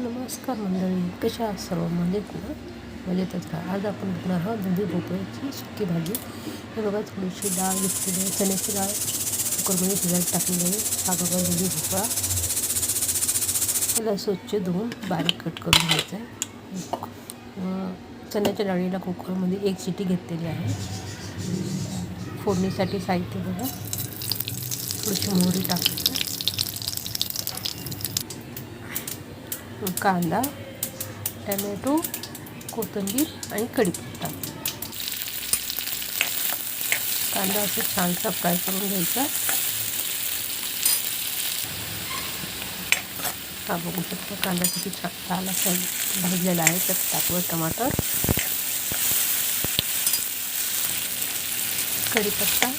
नमस्कार मंडळी, कशा आहात सर्व? मजेत ना? मजेतच राहा. आज आपण बघणार आहोत दुधी भोपळ्याची सुकी भाजी. हे बघा, थोडीशी डाळ घेतलेली आहे, चण्याची डाळ कुकरमध्ये शिजायला टाकलेली आहे. हा बघा दुधी भोपळा, त्याला स्वच्छ धुवून बारीक कट करून घ्यायचा आहे. चण्याच्या डाळीला कुकरमध्ये 1 शिटी घेतलेली आहे. फोडणीसाठी साहित्य बघा, थोडीशी मोहरी टाकायची, कांदा, टमॅटो, कोथिंबीर आणि कढीपत्ता. कांदा असं छानसा फ्राय करून घ्यायचा. हा बघू शकता, कांदा किती छान लाल असा भाजलेला आहे. तर टाकूया टमाटर, कढीपत्ता,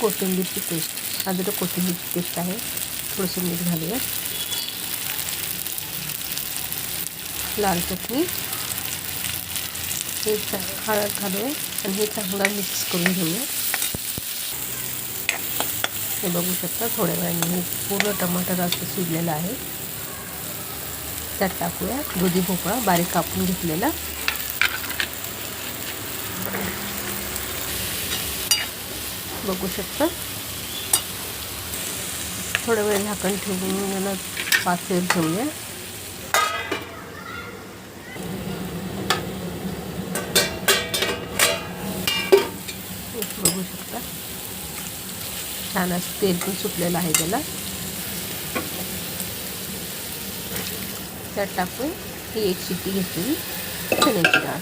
कोथिंबीरची पेस्ट. अद्रक कोथिंबीरची पेस्ट आहे. थोडंसं मीठ घालूया, लाल चटणी, हे हळद घालूया आणि हे चांगला मिक्स करून घेऊया. हे बघू शकता, थोड्या वेळाने हे पूर्ण टमाटर असं शिजलेलं आहे. त्यात टाकूया दुधी भोपळा बारीक कापून घेतलेला. बघू शकता, थोडा वेळ झाकण ठेवून याला पातेल ठेवूया. बघू शकता, छान असं तेल पण सुटलेलं आहे त्याला. त्यात टाकून ही 1 शिट्टी घेतलेली चण्याची डाळ.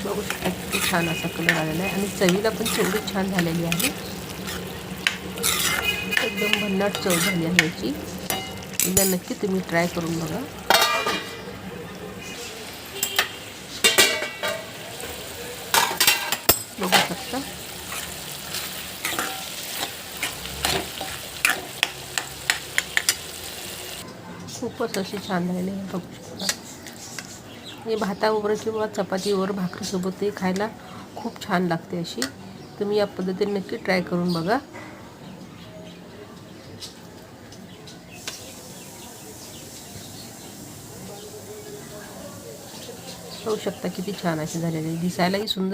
बघू शकता किती छान असा कलर आलेला आहे आणि चवीला पण तेवढी छान झालेली आहे. एकदम भन्नाट चव झाली आहे याची. एकदा नक्की तुम्ही ट्राय करून बघा. बघू शकता, खूपच अशी छान झालेली आहे. बघू शकता, हे भातावर किंवा चपातीवर भाकरीसोबतही खायला खूप छान लागते. अशी तुम्ही या पद्धतीने नक्की ट्राय करून बघा. बघू शकता किती छान अशी झालेली, दिसायलाही सुंदर